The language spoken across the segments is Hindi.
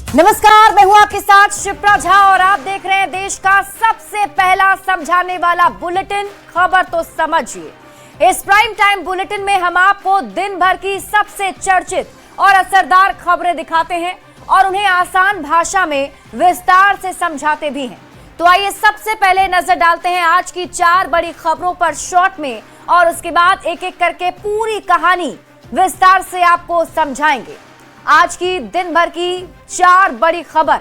नमस्कार, मैं हूं आपके साथ शिप्रा झा और आप देख रहे हैं देश का सबसे पहला समझाने वाला बुलेटिन खबर तो समझिए। इस प्राइम टाइम बुलेटिन में हम आपको दिन भर की सबसे चर्चित और असरदार खबरें दिखाते हैं और उन्हें आसान भाषा में विस्तार से समझाते भी हैं। तो आइए सबसे पहले नजर डालते हैं आज की 4 बड़ी खबरों पर शॉर्ट में और उसके बाद एक एक करके पूरी कहानी विस्तार से आपको समझाएंगे। आज की दिन भर की 4 बड़ी खबर।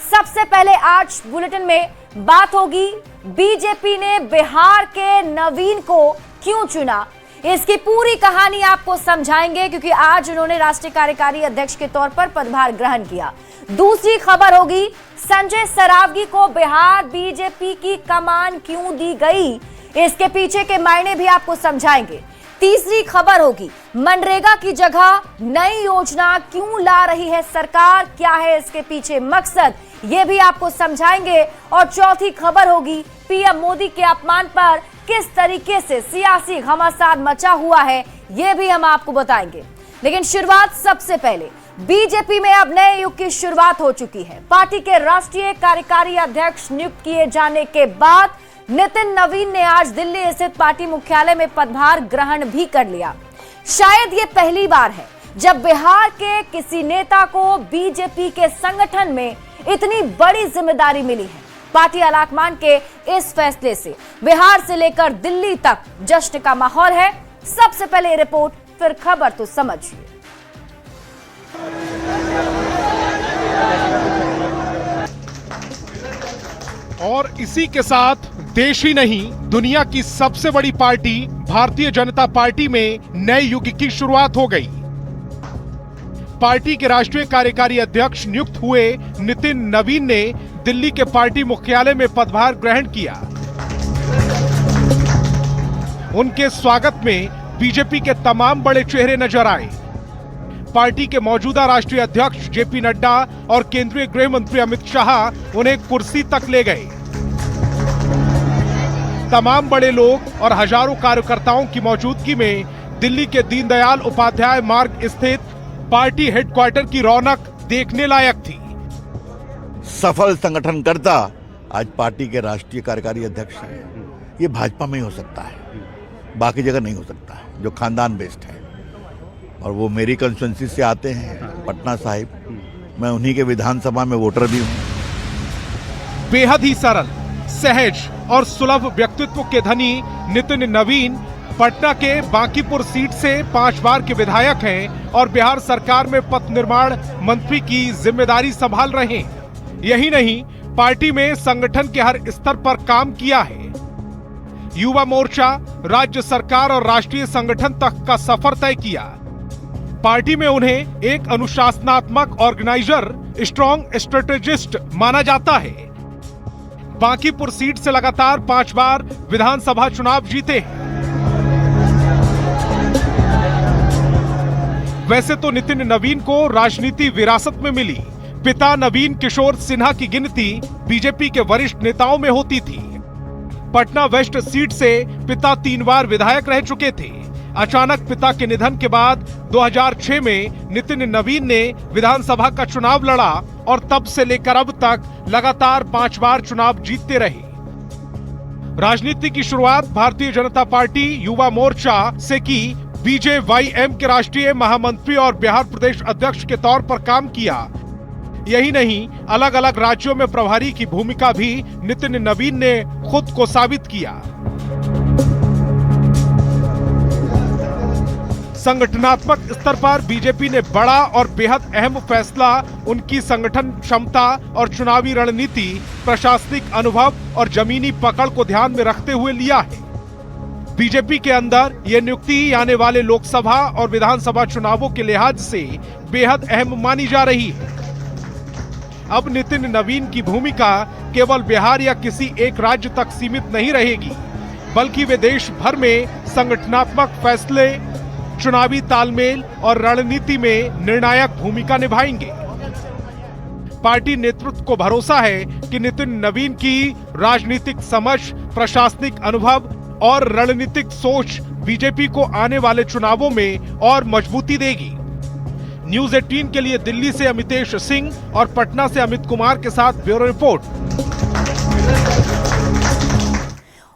सबसे पहले आज बुलेटिन में बात होगी बीजेपी ने बिहार के नवीन को क्यों चुना। इसकी पूरी कहानी आपको समझाएंगे क्योंकि आज उन्होंने राष्ट्रीय कार्यकारी अध्यक्ष के तौर पर पदभार ग्रहण किया। दूसरी खबर होगी संजय सरावगी को बिहार बीजेपी की कमान क्यों दी गई, इसके पीछे के मायने भी आपको समझाएंगे। तीसरी खबर होगी मनरेगा की जगह नई योजना क्यों ला रही है सरकार, क्या है इसके पीछे मकसद, ये भी आपको समझाएंगे। और चौथी खबर होगी पीएम मोदी के अपमान पर किस तरीके से सियासी घमासान मचा हुआ है, ये भी हम आपको बताएंगे। लेकिन शुरुआत सबसे पहले बीजेपी में अब नए युग की शुरुआत हो चुकी है। पार्टी के राष्ट्रीय कार्यकारी अध्यक्ष नियुक्त किए जाने के बाद नितिन नवीन ने आज दिल्ली स्थित पार्टी मुख्यालय में पदभार ग्रहण भी कर लिया। शायद ये पहली बार है जब बिहार के किसी नेता को बीजेपी के संगठन में इतनी बड़ी जिम्मेदारी मिली है। पार्टी आलाकमान के इस फैसले से बिहार से लेकर दिल्ली तक जश्न का माहौल है। सबसे पहले रिपोर्ट, फिर खबर तो समझिए। और इसी के साथ देश ही नहीं दुनिया की सबसे बड़ी पार्टी भारतीय जनता पार्टी में नए युग की शुरुआत हो गई। पार्टी के राष्ट्रीय कार्यकारी अध्यक्ष नियुक्त हुए नितिन नवीन ने दिल्ली के पार्टी मुख्यालय में पदभार ग्रहण किया। उनके स्वागत में बीजेपी के तमाम बड़े चेहरे नजर आए। पार्टी के मौजूदा राष्ट्रीय अध्यक्ष जेपी नड्डा और केंद्रीय गृह मंत्री अमित शाह उन्हें कुर्सी तक ले गए। तमाम बड़े लोग और हजारों कार्यकर्ताओं की मौजूदगी में दिल्ली के दीनदयाल उपाध्याय मार्ग स्थित पार्टी हेडक्वार्टर की रौनक देखने लायक थी। सफल संगठनकर्ता आज पार्टी के राष्ट्रीय कार्यकारी अध्यक्ष हैं। ये भाजपा में ही हो सकता है, बाकी जगह नहीं हो सकता, जो खानदान बेस्ड है। और वो मेरी कंस्टिट्यूएंसी से आते हैं, पटना साहिब। मैं उन्हीं के विधानसभा में वोटर भी हूँ। बेहद ही सरल, सहज और सुलभ व्यक्तित्व के धनी नितिन नवीन पटना के बांकीपुर सीट से 5 बार के विधायक हैं और बिहार सरकार में पथ निर्माण मंत्री की जिम्मेदारी संभाल रहे हैं। यही नहीं, पार्टी में संगठन के हर स्तर पर काम किया है। युवा मोर्चा, राज्य सरकार और राष्ट्रीय संगठन तक का सफर तय किया। पार्टी में उन्हें एक अनुशासनात्मक ऑर्गेनाइजर, स्ट्रॉन्ग स्ट्रेटेजिस्ट माना जाता है। बांकीपुर सीट से लगातार 5 बार विधानसभा चुनाव जीते हैं। वैसे तो नितिन नवीन को राजनीति विरासत में मिली। पिता नवीन किशोर सिन्हा की गिनती बीजेपी के वरिष्ठ नेताओं में होती थी। पटना वेस्ट सीट से पिता 3 बार विधायक रह चुके थे। अचानक पिता के निधन के बाद 2006 में नितिन नवीन ने विधानसभा का चुनाव लड़ा और तब से लेकर अब तक लगातार 5 बार चुनाव जीतते रहे। राजनीति की शुरुआत भारतीय जनता पार्टी युवा मोर्चा से की। बीजेवाईएम के राष्ट्रीय महामंत्री और बिहार प्रदेश अध्यक्ष के तौर पर काम किया। यही नहीं, अलग अलग राज्यों में प्रभारी की भूमिका भी नितिन नवीन ने खुद को साबित किया। संगठनात्मक स्तर पर बीजेपी ने बड़ा और बेहद अहम फैसला उनकी संगठन क्षमता और चुनावी रणनीति, प्रशासनिक अनुभव और जमीनी पकड़ को ध्यान में रखते हुए लिया है। बीजेपी के अंदर यह नियुक्ति आने वाले लोकसभा और विधानसभा चुनावों के लिहाज से बेहद अहम मानी जा रही है। अब नितिन नवीन की भूमिका केवल बिहार या किसी एक राज्य तक सीमित नहीं रहेगी, बल्कि वे देश भर में संगठनात्मक फैसले, चुनावी तालमेल और रणनीति में निर्णायक भूमिका निभाएंगे। पार्टी नेतृत्व को भरोसा है कि नितिन नवीन की राजनीतिक समझ, प्रशासनिक अनुभव और रणनीतिक सोच बीजेपी को आने वाले चुनावों में और मजबूती देगी। न्यूज 18 के लिए दिल्ली से अमितेश सिंह और पटना से अमित कुमार के साथ ब्यूरो रिपोर्ट।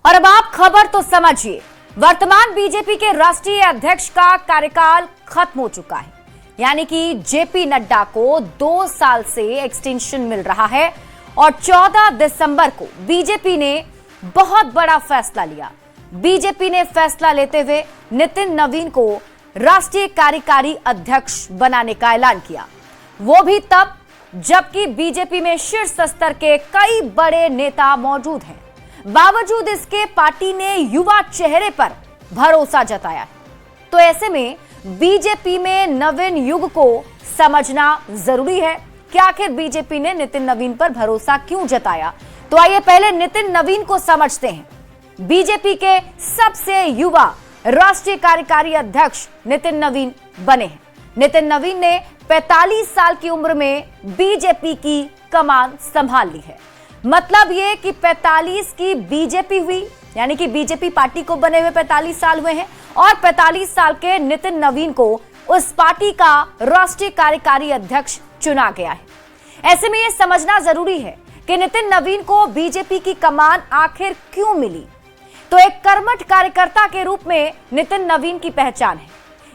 और अब आप खबर तो समझिए, वर्तमान बीजेपी के राष्ट्रीय अध्यक्ष का कार्यकाल खत्म हो चुका है, यानी कि जेपी नड्डा को 2 साल से एक्सटेंशन मिल रहा है और 14 दिसंबर को बीजेपी ने बहुत बड़ा फैसला लिया। बीजेपी ने फैसला लेते हुए नितिन नवीन को राष्ट्रीय कार्यकारी अध्यक्ष बनाने का ऐलान किया, वो भी तब जबकि बीजेपी में शीर्ष स्तर के कई बड़े नेता मौजूद हैं। बावजूद इसके पार्टी ने युवा चेहरे पर भरोसा जताया है। तो ऐसे में बीजेपी में नवीन युग को समझना जरूरी है कि आखिर बीजेपी ने नितिन नवीन पर भरोसा क्यों जताया। तो आइए पहले नितिन नवीन को समझते हैं। बीजेपी के सबसे युवा राष्ट्रीय कार्यकारी अध्यक्ष नितिन नवीन बने हैं। नितिन नवीन ने 45 साल की उम्र में बीजेपी की कमान संभाल ली है। मतलब ये कि 45 की बीजेपी हुई, यानी कि बीजेपी पार्टी को बने हुए 45 साल हुए हैं और 45 साल के नितिन नवीन को उस पार्टी का राष्ट्रीय कार्यकारी अध्यक्ष चुना गया है। ऐसे में यह समझना जरूरी है कि नितिन नवीन को बीजेपी की कमान आखिर क्यों मिली। तो एक कर्मठ कार्यकर्ता के रूप में नितिन नवीन की पहचान है,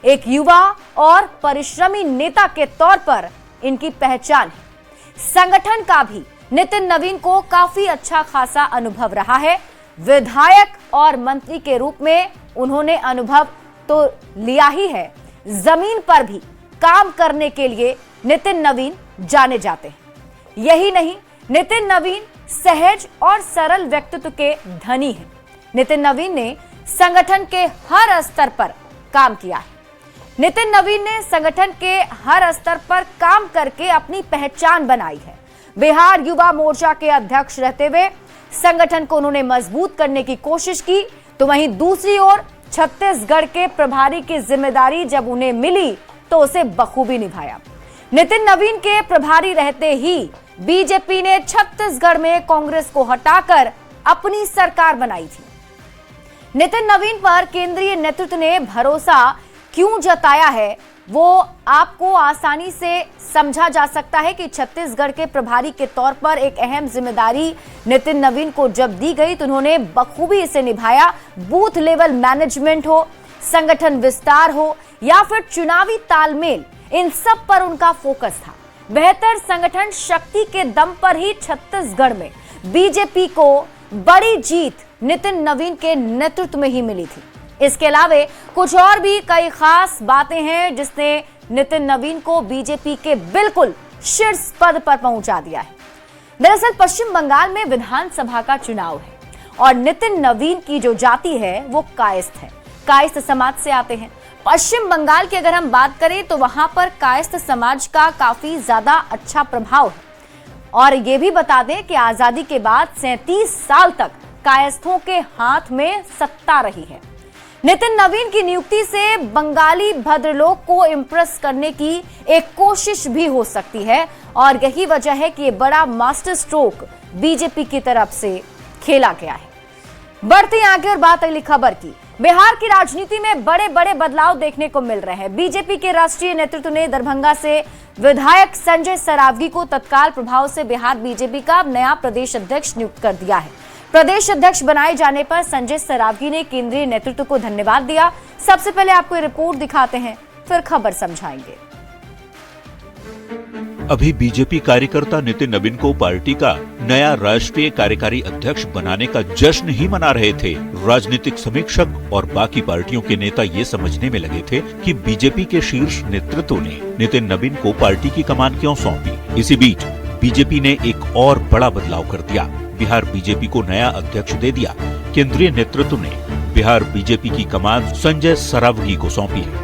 एक युवा और परिश्रमी नेता के तौर पर इनकी पहचान है। संगठन का भी नितिन नवीन को काफी अच्छा खासा अनुभव रहा है। विधायक और मंत्री के रूप में उन्होंने अनुभव तो लिया ही है, जमीन पर भी काम करने के लिए नितिन नवीन जाने जाते हैं। यही नहीं, नितिन नवीन सहज और सरल व्यक्तित्व के धनी हैं। नितिन नवीन ने संगठन के हर स्तर पर काम किया है। नितिन नवीन ने संगठन के हर स्तर पर काम करके अपनी पहचान बनाई है। बिहार युवा मोर्चा के अध्यक्ष रहते हुए संगठन को उन्होंने मजबूत करने की कोशिश की, तो वहीं दूसरी ओर छत्तीसगढ़ के प्रभारी की जिम्मेदारी जब उन्हें मिली तो उसे बखूबी निभाया। नितिन नवीन के प्रभारी रहते ही बीजेपी ने छत्तीसगढ़ में कांग्रेस को हटाकर अपनी सरकार बनाई थी। नितिन नवीन पर केंद्रीय नेतृत्व ने भरोसा क्यों जताया है वो आपको आसानी से समझा जा सकता है कि छत्तीसगढ़ के प्रभारी के तौर पर एक अहम जिम्मेदारी नितिन नवीन को जब दी गई तो उन्होंने बखूबी इसे निभाया। बूथ लेवल मैनेजमेंट हो, संगठन विस्तार हो या फिर चुनावी तालमेल, इन सब पर उनका फोकस था। बेहतर संगठन शक्ति के दम पर ही छत्तीसगढ़ में बीजेपी को बड़ी जीत नितिन नवीन के नेतृत्व में ही मिली थी। इसके अलावा कुछ और भी कई खास बातें हैं जिसने नितिन नवीन को बीजेपी के बिल्कुल शीर्ष पद पर पहुंचा दिया है। दरअसल पश्चिम बंगाल में विधानसभा का चुनाव है और नितिन नवीन की जो जाति है वो कायस्थ है, कायस्थ समाज से आते हैं। पश्चिम बंगाल की अगर हम बात करें तो वहां पर कायस्थ समाज का काफी ज्यादा अच्छा प्रभाव है। और ये भी बता दें कि आजादी के बाद 37 साल तक कायस्थों के हाथ में सत्ता रही है। नितिन नवीन की नियुक्ति से बंगाली भद्रलोक को इंप्रेस करने की एक कोशिश भी हो सकती है और यही वजह है कि ये बड़ा मास्टर स्ट्रोक बीजेपी की तरफ से खेला गया है। बढ़ते आगे और बात अगली खबर की। बिहार की राजनीति में बड़े बड़े बदलाव देखने को मिल रहे हैं। बीजेपी के राष्ट्रीय नेतृत्व ने दरभंगा से विधायक संजय सरावगी को तत्काल प्रभाव से बिहार बीजेपी का नया प्रदेश अध्यक्ष नियुक्त कर दिया है। प्रदेश अध्यक्ष बनाए जाने पर संजय सरावगी ने केंद्रीय नेतृत्व को धन्यवाद दिया। सबसे पहले आपको रिपोर्ट दिखाते हैं, फिर खबर समझाएंगे। अभी बीजेपी कार्यकर्ता नितिन नवीन को पार्टी का नया राष्ट्रीय कार्यकारी अध्यक्ष बनाने का जश्न ही मना रहे थे। राजनीतिक समीक्षक और बाकी पार्टियों के नेता ये समझने में लगे थे कि बीजेपी के शीर्ष नेतृत्व ने नितिन नवीन को पार्टी की कमान क्यों सौंपी। इसी बीच बीजेपी ने एक और बड़ा बदलाव कर दिया, बिहार बीजेपी को नया अध्यक्ष दे दिया। केंद्रीय नेतृत्व ने बिहार बीजेपी की कमान संजय सरावगी को सौंपी है।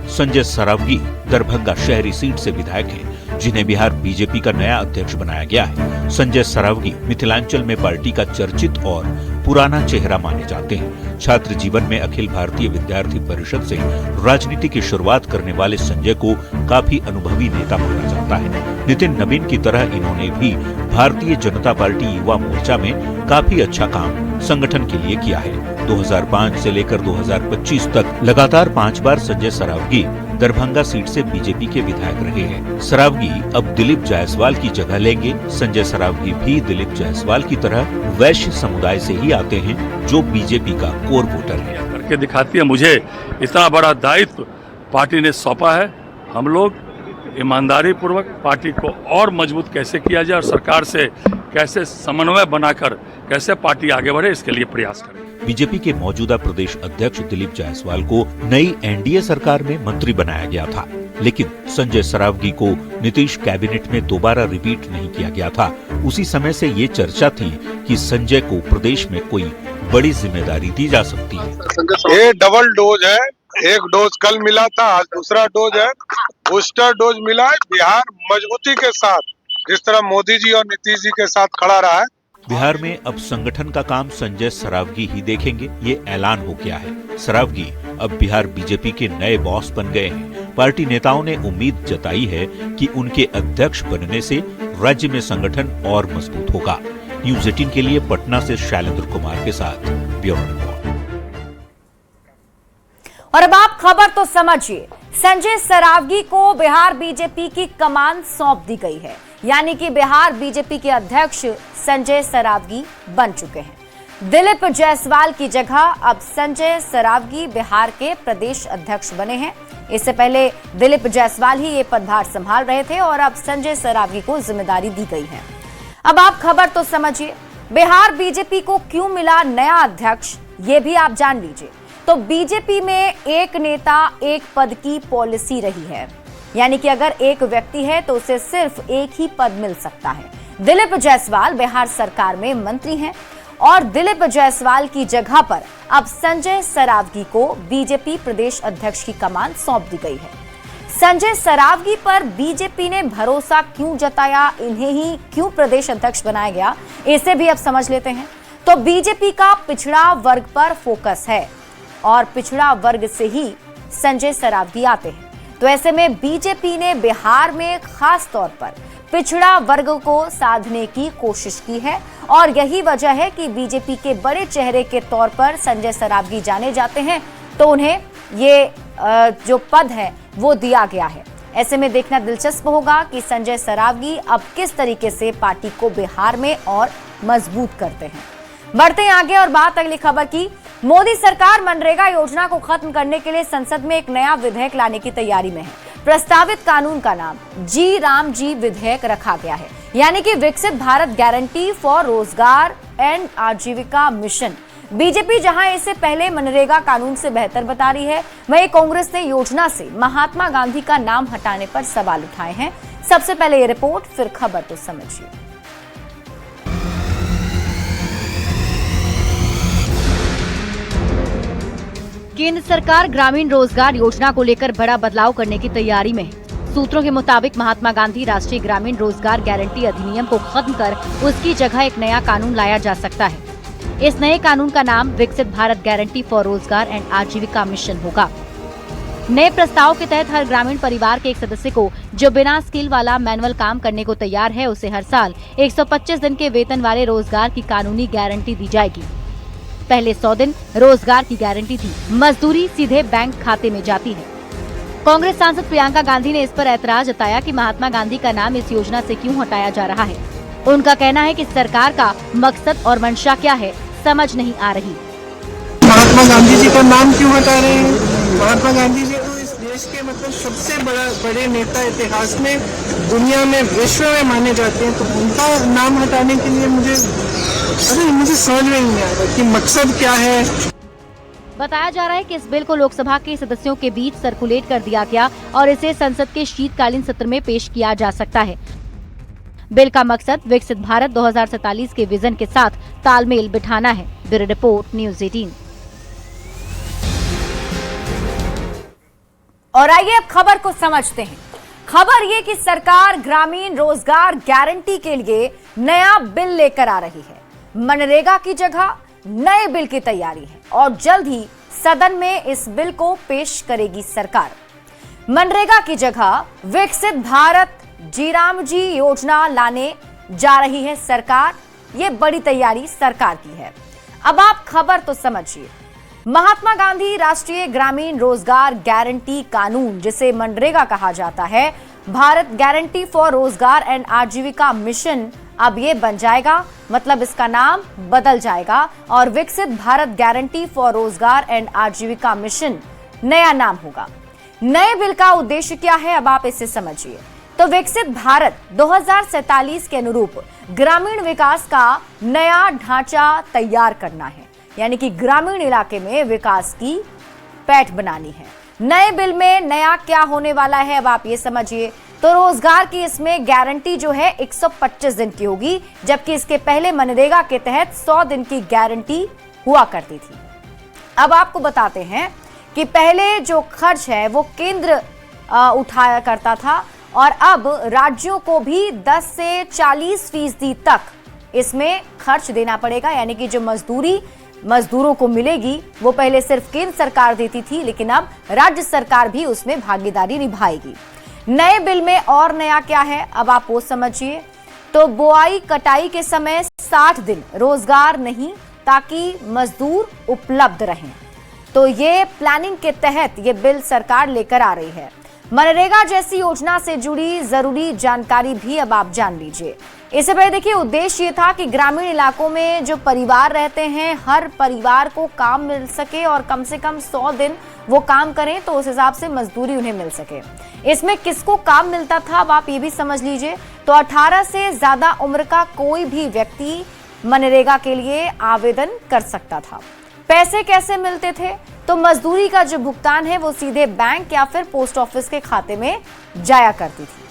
संजय सरावगी दरभंगा शहरी सीट से विधायक हैं, जिन्हें बिहार बीजेपी का नया अध्यक्ष बनाया गया है। संजय सरावगी मिथिलांचल में पार्टी का चर्चित और पुराना चेहरा माने जाते हैं। छात्र जीवन में अखिल भारतीय विद्यार्थी परिषद से राजनीति की शुरुआत करने वाले संजय को काफी अनुभवी नेता माना जाता है। नितिन नवीन की तरह इन्होंने भी भारतीय जनता पार्टी युवा मोर्चा में काफी अच्छा काम संगठन के लिए किया है। 2005 से लेकर 2025 तक लगातार 5 बार संजय सरावगी दरभंगा सीट से बीजेपी के विधायक रहे हैं। सरावगी अब दिलीप जायसवाल की जगह लेंगे। संजय सरावगी भी दिलीप जायसवाल की तरह वैश्य समुदाय से ही आते हैं, जो बीजेपी का कोर वोटर है। करके दिखाती है। मुझे इतना बड़ा दायित्व पार्टी ने सौंपा है। हम लोग ईमानदारी पूर्वक पार्टी को और मजबूत कैसे किया जाए और सरकार से कैसे समन्वय बनाकर कैसे पार्टी आगे बढ़े, इसके लिए प्रयास करें। बीजेपी के मौजूदा प्रदेश अध्यक्ष दिलीप जायसवाल को नई एनडीए सरकार में मंत्री बनाया गया था, लेकिन संजय सरावगी को नीतीश कैबिनेट में दोबारा रिपीट नहीं किया गया था। उसी समय से ये चर्चा थी कि संजय को प्रदेश में कोई बड़ी जिम्मेदारी दी जा सकती है। ये डबल डोज है, एक डोज कल मिला था, आज दूसरा डोज है, बूस्टर डोज मिला है। बिहार मजबूती के साथ, जिस तरह मोदी जी और नीतीश जी के साथ खड़ा रहा है, बिहार में अब संगठन का काम संजय सरावगी ही देखेंगे, ये ऐलान हो गया है। सरावगी अब बिहार बीजेपी के नए बॉस बन गए हैं। पार्टी नेताओं ने उम्मीद जताई है कि उनके अध्यक्ष बनने से राज्य में संगठन और मजबूत होगा। न्यूज़ 18 के लिए पटना से शैलेंद्र कुमार के साथ ब्यूरो रिपोर्ट। और अब आप खबर तो समझिए, संजय सरावगी को बिहार बीजेपी की कमान सौंप दी गई है, यानी कि बिहार बीजेपी के अध्यक्ष संजय सरावगी बन चुके हैं। दिलीप जायसवाल की जगह अब संजय सरावगी बिहार के प्रदेश अध्यक्ष बने हैं। इससे पहले दिलीप जायसवाल ही ये पदभार संभाल रहे थे और अब संजय सरावगी को जिम्मेदारी दी गई है। अब आप खबर तो समझिए, बिहार बीजेपी को क्यों मिला नया अध्यक्ष, ये भी आप जान लीजिए। तो बीजेपी में एक नेता एक पद की पॉलिसी रही है, यानी कि अगर एक व्यक्ति है तो उसे सिर्फ एक ही पद मिल सकता है। दिलीप जायसवाल बिहार सरकार में मंत्री हैं और दिलीप जायसवाल की जगह पर अब संजय सरावगी को बीजेपी प्रदेश अध्यक्ष की कमान सौंप दी गई है। संजय सरावगी पर बीजेपी ने भरोसा क्यों जताया, इन्हें ही क्यों प्रदेश अध्यक्ष बनाया गया, इसे भी अब समझ लेते हैं। तो बीजेपी का पिछड़ा वर्ग पर फोकस है और पिछड़ा वर्ग से ही संजय सरावगी आते हैं। तो ऐसे में बीजेपी ने बिहार में खास तौर पर पिछड़ा वर्ग को साधने की कोशिश की है और यही वजह है कि बीजेपी के बड़े चेहरे के तौर पर संजय सरावगी जाने जाते हैं, तो उन्हें ये जो पद है वो दिया गया है। ऐसे में देखना दिलचस्प होगा कि संजय सरावगी अब किस तरीके से पार्टी को बिहार में और मजबूत करते हैं। बढ़ते हैं आगे और बात अगली खबर की। मोदी सरकार मनरेगा योजना को खत्म करने के लिए संसद में एक नया विधेयक लाने की तैयारी में है। प्रस्तावित कानून का नाम जी राम जी विधेयक रखा गया है, यानी कि विकसित भारत गारंटी फॉर रोजगार एंड आजीविका मिशन। बीजेपी जहां इसे पहले मनरेगा कानून से बेहतर बता रही है, वहीं कांग्रेस ने योजना से महात्मा गांधी का नाम हटाने पर सवाल उठाए हैं। सबसे पहले ये रिपोर्ट, फिर खबर तो समझिए। केंद्र सरकार ग्रामीण रोजगार योजना को लेकर बड़ा बदलाव करने की तैयारी में है। सूत्रों के मुताबिक महात्मा गांधी राष्ट्रीय ग्रामीण रोजगार गारंटी अधिनियम को खत्म कर उसकी जगह एक नया कानून लाया जा सकता है। इस नए कानून का नाम विकसित भारत गारंटी फॉर रोजगार एंड आजीविका मिशन होगा। नए प्रस्ताव के तहत हर ग्रामीण परिवार के एक सदस्य को जो बिना स्किल वाला मैनुअल काम करने को तैयार है, उसे हर साल 125 दिन के वेतन वाले रोजगार की कानूनी गारंटी दी जाएगी। पहले 100 दिन रोजगार की गारंटी थी, मजदूरी सीधे बैंक खाते में जाती है। कांग्रेस सांसद प्रियंका गांधी ने इस पर ऐतराज जताया कि महात्मा गांधी का नाम इस योजना से क्यों हटाया जा रहा है। उनका कहना है कि सरकार का मकसद और मंशा क्या है, समझ नहीं आ रही। महात्मा गांधी जी का नाम क्यों हटा रहे हैं? महात्मा गांधी जी तो इस देश के सबसे बड़े नेता इतिहास में, दुनिया में, विश्व में माने जाते हैं, तो उनका नाम हटाने के लिए मुझे समझ में नहीं आ रहा कि मकसद क्या है। बताया जा रहा है कि इस बिल को लोकसभा के सदस्यों के बीच सर्कुलेट कर दिया गया और इसे संसद के शीतकालीन सत्र में पेश किया जा सकता है। बिल का मकसद विकसित भारत 2047 के विजन के साथ तालमेल बिठाना है। Bureau report, news 18। और आइए अब खबर को समझते हैं। खबर ये कि सरकार ग्रामीण रोजगार गारंटी के लिए नया बिल लेकर आ रही है। मनरेगा की जगह नए बिल की तैयारी है और जल्द ही सदन में इस बिल को पेश करेगी सरकार। मनरेगा की जगह विकसित भारत जी राम जी योजना लाने जा रही है सरकार। ये बड़ी तैयारी सरकार की है। अब आप खबर तो समझिए, महात्मा गांधी राष्ट्रीय ग्रामीण रोजगार गारंटी कानून, जिसे मनरेगा कहा जाता है, भारत गारंटी फॉर रोजगार एंड आजीविका मिशन, अब ये बन जाएगा, मतलब इसका नाम बदल जाएगा और विकसित भारत गारंटी फॉर रोजगार एंड आजीविका मिशन नया नाम होगा। नए बिल का उद्देश्य क्या है, अब आप इसे समझिए। तो विकसित भारत 2047 के अनुरूप ग्रामीण विकास का नया ढांचा तैयार करना है, यानी कि ग्रामीण इलाके में विकास की पैठ बनानी है। नए बिल में नया क्या होने वाला है, अब आप ये समझिए। तो रोजगार की इसमें गारंटी जो है 125 दिन की होगी, जबकि इसके पहले मनरेगा के तहत 100 दिन की गारंटी हुआ करती थी। अब आपको बताते हैं कि पहले जो खर्च है वो केंद्र उठाया करता था और अब राज्यों को भी 10 से 40% तक इसमें खर्च देना पड़ेगा, यानी कि जो मजदूरों को मिलेगी वो पहले सिर्फ केंद्र सरकार देती थी, लेकिन अब राज्य सरकार भी उसमें भागीदारी निभाएगी। नए बिल में और नया क्या है, अब आप वो समझिए। तो बुआई कटाई के समय 60 दिन रोजगार नहीं, ताकि मजदूर उपलब्ध रहें। तो ये प्लानिंग के तहत ये बिल सरकार लेकर आ रही है। मनरेगा जैसी योजना से जुड़ी जरूरी जानकारी भी अब आप जान लीजिए। इससे पहले देखिए, उद्देश्य ये था कि ग्रामीण इलाकों में जो परिवार रहते हैं, हर परिवार को काम मिल सके और कम से कम 100 दिन वो काम करें, तो उस हिसाब से मजदूरी उन्हें मिल सके। इसमें किसको काम मिलता था, अब आप ये भी समझ लीजिए। तो 18 से ज्यादा उम्र का कोई भी व्यक्ति मनरेगा के लिए आवेदन कर सकता था। पैसे कैसे मिलते थे, तो मजदूरी का जो भुगतान है वो सीधे बैंक या फिर पोस्ट ऑफिस के खाते में जाया करती थी।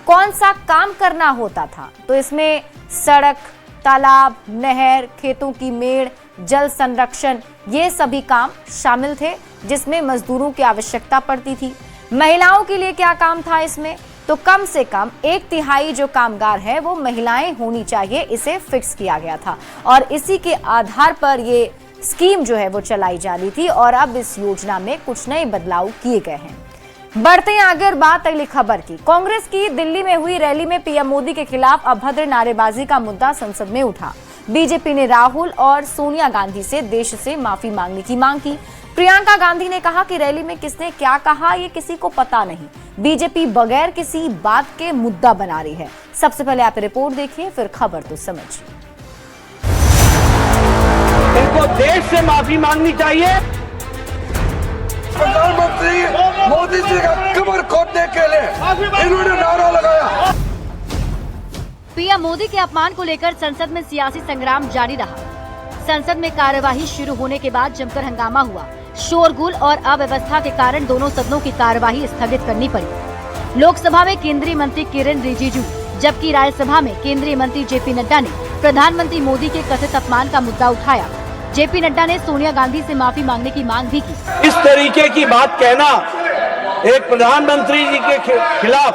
कौन सा काम करना होता था, तो इसमें सड़क, तालाब, नहर, खेतों की मेड़, जल संरक्षण, ये सभी काम शामिल थे जिसमें मजदूरों की आवश्यकता पड़ती थी। महिलाओं के लिए क्या काम था इसमें, तो कम से कम 1/3 जो कामगार है वो महिलाएं होनी चाहिए, इसे फिक्स किया गया था और इसी के आधार पर ये स्कीम जो है वो चलाई जा रही थी और अब इस योजना में कुछ नए बदलाव किए गए हैं। बढ़ते हैं आगे और बात अगली खबर की। कांग्रेस की दिल्ली में हुई रैली में पीएम मोदी के खिलाफ अभद्र नारेबाजी का मुद्दा संसद में उठा। बीजेपी ने राहुल और सोनिया गांधी से देश से माफी मांगने की मांग की। प्रियंका गांधी ने कहा कि रैली में किसने क्या कहा ये किसी को पता नहीं, बीजेपी बगैर किसी बात के मुद्दा बना रही है। सबसे पहले आप रिपोर्ट देखिए, फिर खबर तो समझिए। इनको देश से माफी मांगनी चाहिए। प्रधानमंत्री मोदी जी का कमर खोदने के लिए इन्होंने नारा लगाया। पीएम मोदी के अपमान को लेकर संसद में सियासी संग्राम जारी रहा। संसद में कार्यवाही शुरू होने के बाद जमकर हंगामा हुआ। शोरगुल और अव्यवस्था के कारण दोनों सदनों की कार्यवाही स्थगित करनी पड़ी। लोकसभा में केंद्रीय मंत्री किरेन रिजिजू, जबकि राज्यसभा में केंद्रीय मंत्री जेपी नड्डा ने प्रधानमंत्री मोदी के कथित अपमान का मुद्दा उठाया। जेपी नड्डा ने सोनिया गांधी से माफी मांगने की मांग भी की। इस तरीके की बात कहना एक प्रधानमंत्री जी के खिलाफ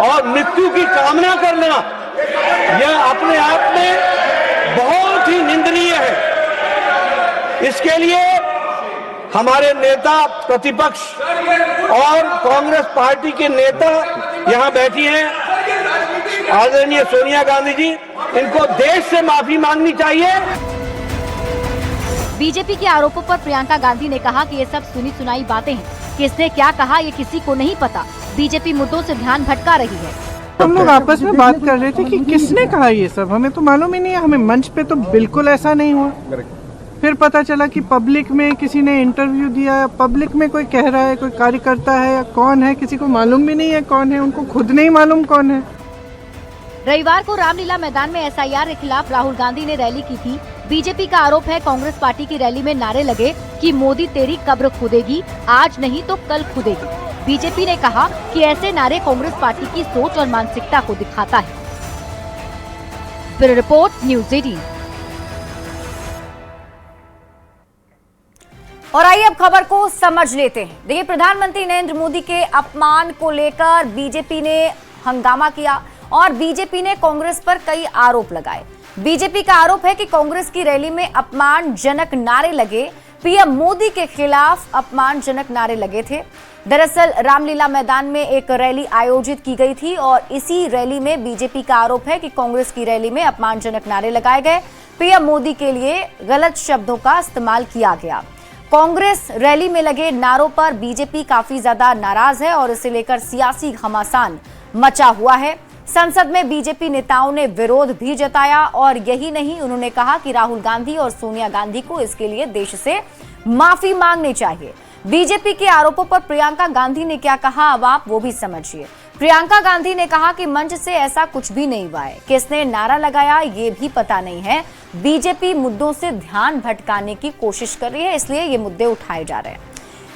और मृत्यु की कामना करना, यह अपने आप में बहुत ही निंदनीय है। इसके लिए हमारे नेता प्रतिपक्ष और कांग्रेस पार्टी के नेता यहाँ बैठी हैं, आदरणीय सोनिया गांधी जी, इनको देश से माफी मांगनी चाहिए। बीजेपी के आरोपों पर प्रियंका गांधी ने कहा कि ये सब सुनी सुनाई बातें हैं, किसने क्या कहा ये किसी को नहीं पता। बीजेपी मुद्दों से ध्यान भटका रही है। हम लोग आपस में बात कर रहे थे कि किसने कहा ये सब, हमें तो मालूम ही नहीं है। हमें मंच पे तो बिल्कुल ऐसा नहीं हुआ। फिर पता चला कि पब्लिक में किसी ने इंटरव्यू दिया, पब्लिक में कोई कह रहा है, कोई कार्यकर्ता है या कौन है, किसी को मालूम भी नहीं है कौन है, उनको खुद नहीं मालूम कौन है। रविवार को रामलीला मैदान में एसआईआर के खिलाफ राहुल गांधी ने रैली की थी। बीजेपी का आरोप है कांग्रेस पार्टी की रैली में नारे लगे कि मोदी तेरी कब्र खुदेगी, आज नहीं तो कल खुदेगी। बीजेपी ने कहा कि ऐसे नारे कांग्रेस पार्टी की सोच और मानसिकता को दिखाता है। Bureau report, news 18। और आइए अब खबर को समझ लेते हैं। देखिए, प्रधानमंत्री नरेंद्र मोदी के अपमान को लेकर बीजेपी ने हंगामा किया और बीजेपी ने कांग्रेस पर कई आरोप लगाए। बीजेपी का आरोप है कि कांग्रेस की रैली में अपमानजनक नारे लगे, पीएम मोदी के खिलाफ अपमानजनक नारे लगे थे। दरअसल रामलीला मैदान में एक रैली आयोजित की गई थी और इसी रैली में बीजेपी का आरोप है कि कांग्रेस की रैली में अपमानजनक नारे लगाए गए, पीएम मोदी के लिए गलत शब्दों का इस्तेमाल किया गया। कांग्रेस रैली में लगे नारों पर बीजेपी काफी ज्यादा नाराज है और इसे लेकर सियासी घमासान मचा हुआ है। संसद में बीजेपी नेताओं ने विरोध भी जताया और यही नहीं, उन्होंने कहा कि राहुल गांधी और सोनिया गांधी को इसके लिए देश से माफी मांगनी चाहिए। बीजेपी के आरोपों पर प्रियंका गांधी ने क्या कहा, अब आप वो भी समझिए। प्रियंका गांधी ने कहा कि मंच से ऐसा कुछ भी नहीं हुआ है, किसने नारा लगाया ये भी पता नहीं है। बीजेपी मुद्दों से ध्यान भटकाने की कोशिश कर रही है, इसलिए ये मुद्दे उठाए जा रहे हैं।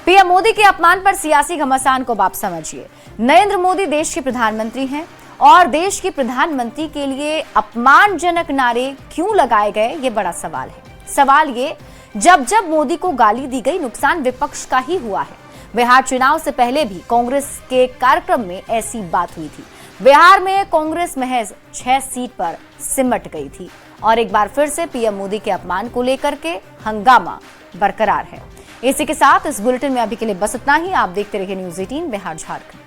पीएम मोदी के अपमान पर सियासी घमासान को आप समझिए। नरेंद्र मोदी देश के प्रधानमंत्री हैं और देश के प्रधानमंत्री के लिए अपमानजनक नारे क्यों लगाए गए, ये बड़ा सवाल है। सवाल ये, जब जब मोदी को गाली दी गई, नुकसान विपक्ष का ही हुआ है। बिहार चुनाव से पहले भी कांग्रेस के कार्यक्रम में ऐसी बात हुई थी। बिहार में कांग्रेस महज 6 सीट पर सिमट गई थी और एक बार फिर से पीएम मोदी के अपमान को लेकर के हंगामा बरकरार है। इसी के साथ इस बुलेटिन में अभी के लिए बस इतना ही। आप देखते रहिए न्यूज़ 18 बिहार झारखंड।